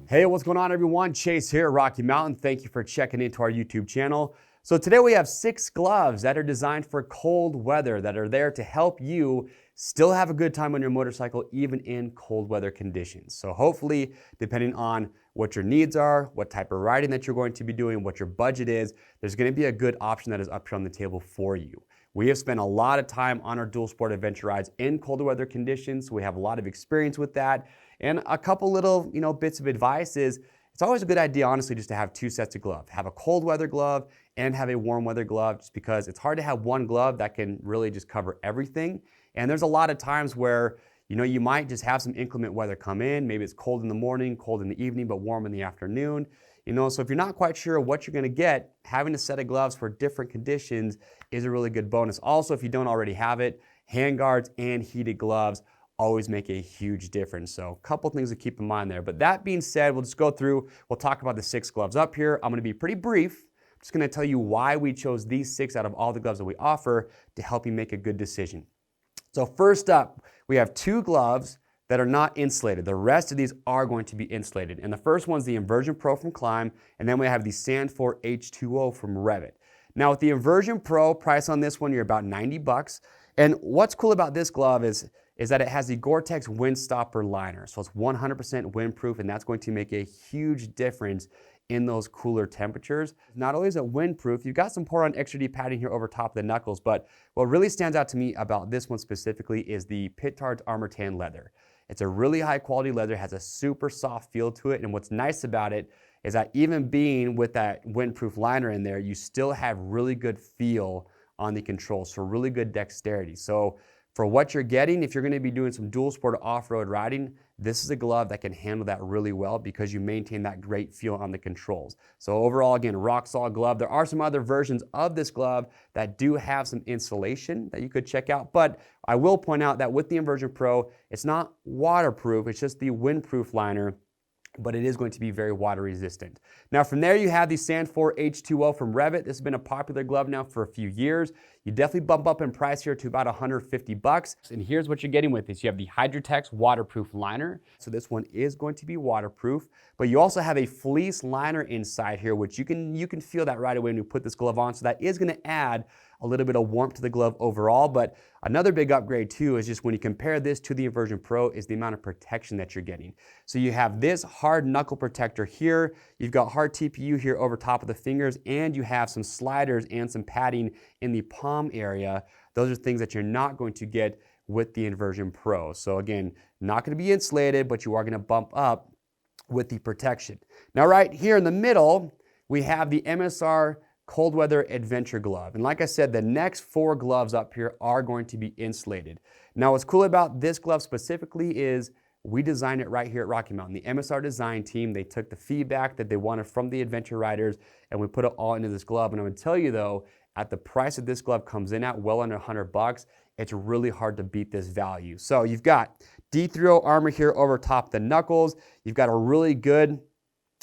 Hey, what's going on everyone? Chase here at Rocky Mountain. Thank you for checking into our YouTube channel. So today we have 6 gloves that are designed for cold weather that are there to help you still have a good time on your motorcycle even in cold weather conditions. So hopefully, depending on what your needs are, what type of riding that you're going to be doing, what your budget is, there's going to be a good option that is up here on the table for you. We have spent a lot of time on our dual sport adventure rides in colder weather conditions. So we have a lot of experience with that. And a couple little, bits of advice is it's always a good idea, honestly, just to have 2 sets of gloves. Have a cold weather glove and have a warm weather glove, just because it's hard to have one glove that can really just cover everything. And there's a lot of times where, you might just have some inclement weather come in. Maybe it's cold in the morning, cold in the evening, but warm in the afternoon. So if you're not quite sure what you're gonna get, having a set of gloves for different conditions is a really good bonus. Also, if you don't already have it, hand guards and heated gloves always make a huge difference. So a couple things to keep in mind there. But that being said, we'll just go through, we'll talk about the 6 gloves up here. I'm gonna be pretty brief. I'm just gonna tell you why we chose these 6 out of all the gloves that we offer to help you make a good decision. So first up, we have 2 gloves that are not insulated. The rest of these are going to be insulated. And the first one's the Inversion Pro from Klim, and then we have the Sand 4 H2O from REV'IT. Now with the Inversion Pro, price on this one, you're about 90 bucks. And what's cool about this glove is that it has the Gore-Tex Windstopper liner. So it's 100% windproof, and that's going to make a huge difference in those cooler temperatures. Not only is it windproof, you've got some pour-on extra D padding here over top of the knuckles, but what really stands out to me about this one specifically is the Pittard's Armor Tan leather. It's a really high quality leather, has a super soft feel to it, and what's nice about it is that even being with that windproof liner in there, you still have really good feel on the controls, so really good dexterity. So for what you're getting, if you're gonna be doing some dual sport off-road riding, this is a glove that can handle that really well because you maintain that great feel on the controls. So overall, again, rock solid glove. There are some other versions of this glove that do have some insulation that you could check out, but I will point out that with the Inversion Pro, it's not waterproof, it's just the windproof liner, but it is going to be very water resistant. Now from there you have the Sand 4 H2O from REV'IT. This has been a popular glove now for a few years. You definitely bump up in price here to about 150 bucks. And here's what you're getting with this. You have the Hydrotex waterproof liner. So this one is going to be waterproof, but you also have a fleece liner inside here, which you can feel that right away when you put this glove on. So that is gonna add a little bit of warmth to the glove overall. But another big upgrade too is just when you compare this to the Inversion Pro is the amount of protection that you're getting. So you have this hard knuckle protector here, you've got hard TPU here over top of the fingers, and you have some sliders and some padding in the palm area. Those are things that you're not going to get with the Inversion Pro. So again, not gonna be insulated, but you are gonna bump up with the protection. Now right here in the middle, we have the MSR Cold Weather Adventure Glove. And like I said, the next 4 gloves up here are going to be insulated. Now what's cool about this glove specifically is we designed it right here at Rocky Mountain. The MSR design team, they took the feedback that they wanted from the adventure riders and we put it all into this glove. And I'm gonna tell you though, at the price that this glove comes in at, well under 100 bucks, it's really hard to beat this value. So you've got D3O armor here over top the knuckles. You've got a really good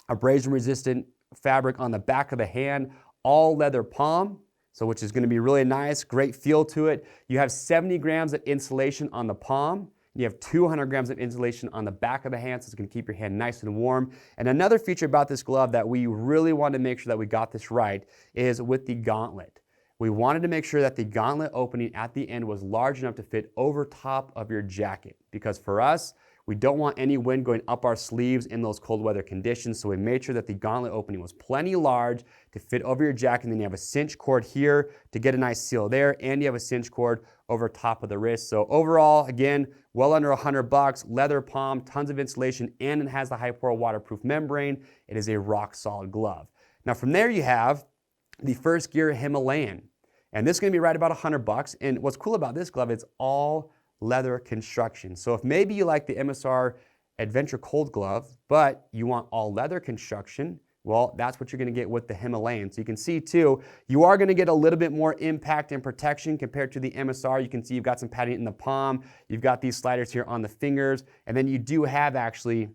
abrasion resistant fabric on the back of the hand, all leather palm, so which is gonna be really nice, great feel to it. You have 70 grams of insulation on the palm. You have 200 grams of insulation on the back of the hand, so it's gonna keep your hand nice and warm. And another feature about this glove that we really wanted to make sure that we got this right is with the gauntlet. We wanted to make sure that the gauntlet opening at the end was large enough to fit over top of your jacket, because for us, we don't want any wind going up our sleeves in those cold weather conditions, so we made sure that the gauntlet opening was plenty large to fit over your jacket, and then you have a cinch cord here to get a nice seal there, and you have a cinch cord over top of the wrist. So overall, again, well under 100 bucks, leather palm, tons of insulation, and it has the high-pour waterproof membrane. It is a rock-solid glove. Now from there you have the Firstgear Himalayan, and this is gonna be right about 100 bucks, and what's cool about this glove, it's all leather construction. So if maybe you like the MSR Adventure Cold Glove, but you want all leather construction, well, that's what you're gonna get with the Himalayan. So you can see too, you are gonna get a little bit more impact and protection compared to the MSR. You can see you've got some padding in the palm, you've got these sliders here on the fingers, and then you do have actually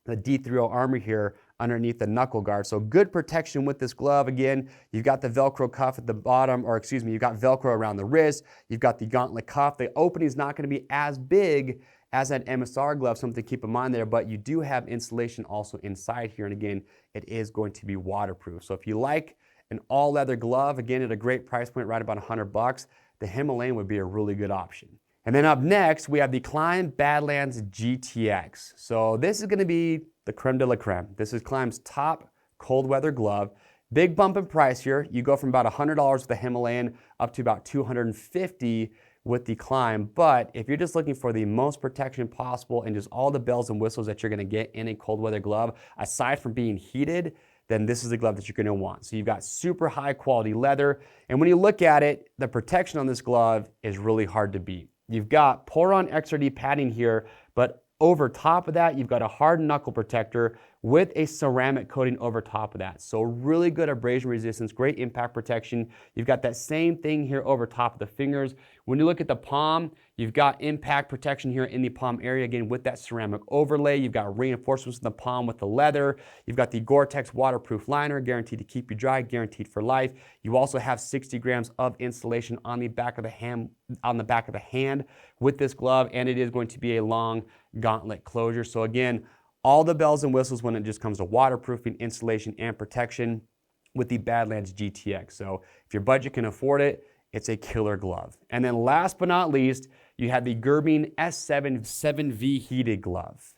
the D3O armor here underneath the knuckle guard. So good protection with this glove. Again, you've got the Velcro cuff at the bottom, or excuse me, you've got Velcro around the wrist. You've got the gauntlet cuff. The opening is not going to be as big as an MSR glove, something to keep in mind there, but you do have insulation also inside here. And again, it is going to be waterproof. So if you like an all leather glove, again, at a great price point, right about $100, the Himalayan would be a really good option. And then up next, we have the Klim Badlands GTX. So this is gonna be the creme de la creme. This is Klim's top cold weather glove. Big bump in price here. You go from about $100 with the Himalayan up to about $250 with the Klim. But if you're just looking for the most protection possible and just all the bells and whistles that you're gonna get in a cold weather glove, aside from being heated, then this is the glove that you're gonna want. So you've got super high quality leather. And when you look at it, the protection on this glove is really hard to beat. You've got Pour-On XRD padding here, but over top of that, you've got a hard knuckle protector with a ceramic coating over top of that. So really good abrasion resistance, great impact protection. You've got that same thing here over top of the fingers. When you look at the palm, you've got impact protection here in the palm area, again, with that ceramic overlay. You've got reinforcements in the palm with the leather. You've got the Gore-Tex waterproof liner, guaranteed to keep you dry, guaranteed for life. You also have 60 grams of insulation on the back of the hand, with this glove, and it is going to be a long gauntlet closure. So again, all the bells and whistles when it just comes to waterproofing, insulation, and protection with the Badlands GTX. So if your budget can afford it, it's a killer glove. And then last but not least, you have the Gerbing S7 7V heated glove.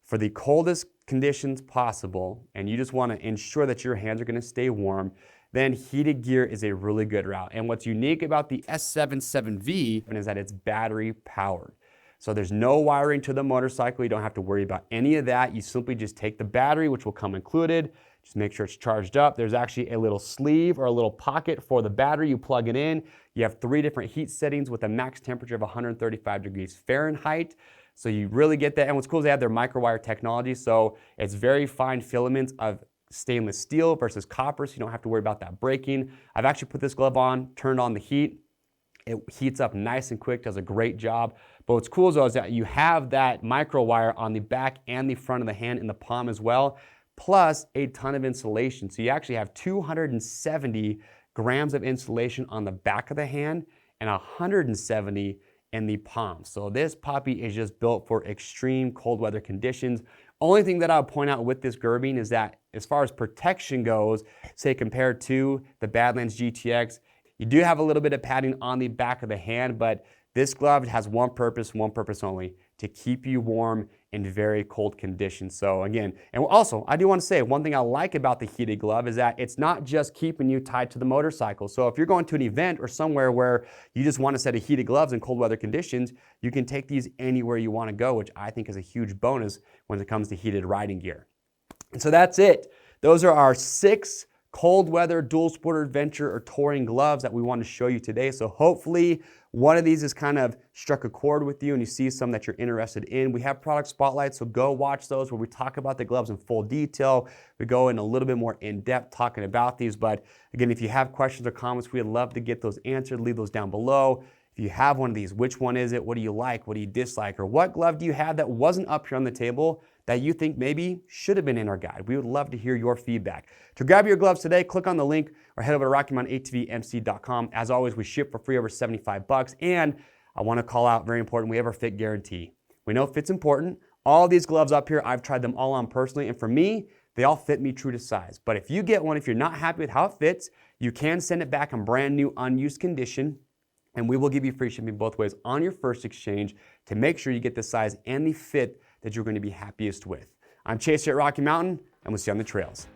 For the coldest conditions possible, and you just want to ensure that your hands are going to stay warm, then heated gear is a really good route. And what's unique about the S7 7V is that it's battery powered. So there's no wiring to the motorcycle. You don't have to worry about any of that. You simply just take the battery, which will come included. Just make sure it's charged up. There's actually a little sleeve or a little pocket for the battery. You plug it in. You have 3 different heat settings with a max temperature of 135 degrees Fahrenheit. So you really get that. And what's cool is they have their microwire technology. So it's very fine filaments of stainless steel versus copper, so you don't have to worry about that breaking. I've actually put this glove on, turned on the heat. It heats up nice and quick, does a great job. But what's cool though is that you have that micro wire on the back and the front of the hand in the palm as well, plus a ton of insulation. So you actually have 270 grams of insulation on the back of the hand and 170 in the palm. So this puppy is just built for extreme cold weather conditions. Only thing that I'll point out with this Gerbing is that as far as protection goes, say compared to the Badlands GTX, you do have a little bit of padding on the back of the hand, but this glove has one purpose only, to keep you warm in very cold conditions. So again, and also I do want to say one thing I like about the heated glove is that it's not just keeping you tied to the motorcycle. So if you're going to an event or somewhere where you just want a set of heated gloves in cold weather conditions, you can take these anywhere you want to go, which I think is a huge bonus when it comes to heated riding gear. And so that's it. Those are our 6 cold weather dual sport adventure or touring gloves that we want to show you today. So hopefully one of these has kind of struck a chord with you and you see some that you're interested in. We have product spotlights, so go watch those where we talk about the gloves in full detail. We go in a little bit more in depth talking about these. But again, if you have questions or comments, we'd love to get those answered. Leave those down below. If you have one of these, which one is it? What do you like? What do you dislike? Or what glove do you have that wasn't up here on the table that you think maybe should have been in our guide? We would love to hear your feedback. To grab your gloves today, click on the link or head over to RockyMountainATVMC.com. As always, we ship for free over $75. And I want to call out, very important, we have our fit guarantee. We know fit's important. All these gloves up here, I've tried them all on personally, and for me, they all fit me true to size. But if you get one, if you're not happy with how it fits, you can send it back in brand new, unused condition, and we will give you free shipping both ways on your first exchange to make sure you get the size and the fit that you're going to be happiest with. I'm Chase here at Rocky Mountain, and we'll see you on the trails.